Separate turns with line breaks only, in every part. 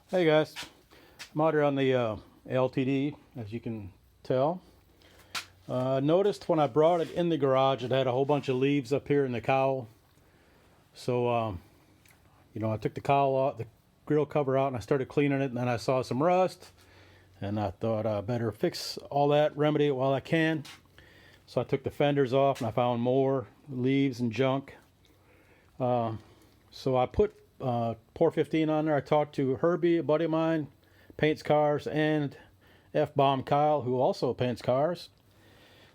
Hey guys, I'm out here on the LTD, as you can tell. Noticed when I brought it in the garage, it had a whole bunch of leaves up here in the cowl. So, I took the cowl out, the grill cover out, and I started cleaning it, and then I saw some rust, and I thought I better fix all that, remedy it while I can. So I took the fenders off, and I found more leaves and junk. So I put POR-15 on there. I talked to Herbie, a buddy of mine, paints cars, and F-Bomb Kyle, who also paints cars.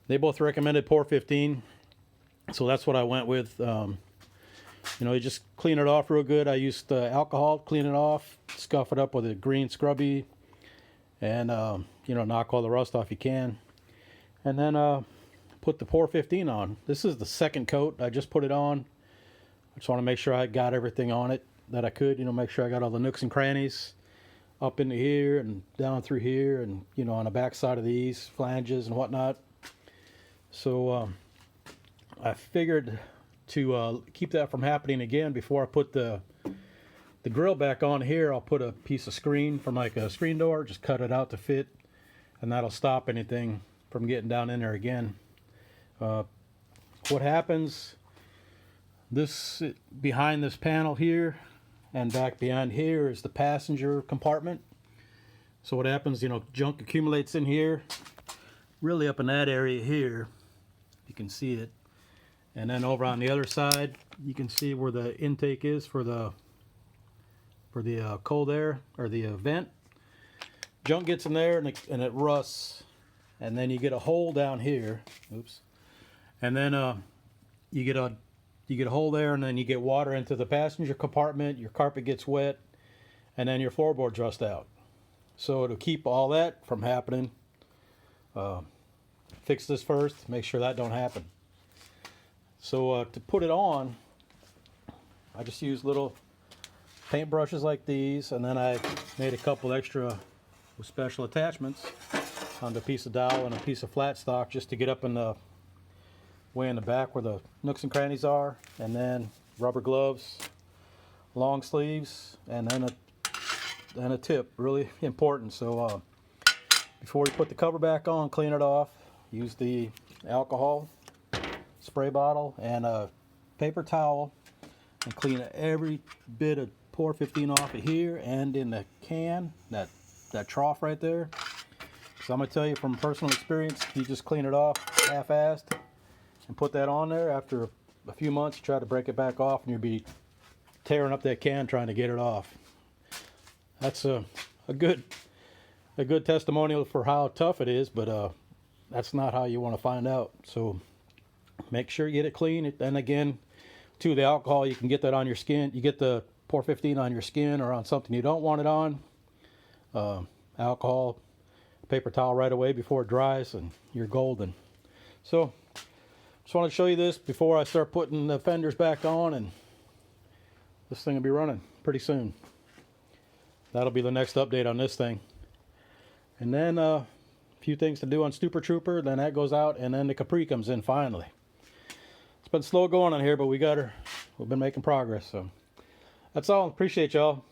They both recommended POR-15, so that's what I went with. You just clean it off real good. I used alcohol to clean it off, scuff it up with a green scrubby, and knock all the rust off you can. And then put the POR-15 on. This is the second coat. I just put it on. I just want to make sure I got everything on it that I could, make sure I got all the nooks and crannies up into here and down through here and, on the back side of these flanges and whatnot. So I figured to keep that from happening again, before I put the grill back on here, I'll put a piece of screen from like a screen door, just cut it out to fit, and that'll stop anything from getting down in there again. What happens, this behind this panel here and back behind here is the passenger compartment. So what happens, junk accumulates in here, really up in that area here, you can see it. And then over on the other side, you can see where the intake is for the cold air, or the vent. Junk gets in there and it rusts, and then you get a hole down here. Oops. And then you get a hole there, and then you get water into the passenger compartment, your carpet gets wet, and then your floorboards rust out. So to keep all that from happening, fix this first, make sure that don't happen. So to put it on, I just use little paint brushes like these, and then I made a couple extra with special attachments on a piece of dowel and a piece of flat stock, just to get up in the way in the back where the nooks and crannies are, and then rubber gloves, long sleeves, and then a tip, really important. So before you put the cover back on, clean it off. Use the alcohol spray bottle and a paper towel and clean every bit of POR-15 off of here and in the can, that trough right there. So I'm gonna tell you from personal experience, you just clean it off half-assed and put that on there. After a few months, you try to break it back off, and you'll be tearing up that can trying to get it off. That's a good testimonial for how tough it is, but that's not how you want to find out. So make sure you get it clean. And again, to the alcohol, you can get that on your skin. You get the POR-15 on your skin or on something you don't want it on. Alcohol, paper towel right away before it dries, and you're golden. So just want to show you this before I start putting the fenders back on, and this thing will be running pretty soon. That'll be the next update on this thing. And then a few things to do on Super Trooper, then that goes out, and then the Capri comes in finally. It's been slow going on here, but we've been making progress. So that's all. Appreciate y'all.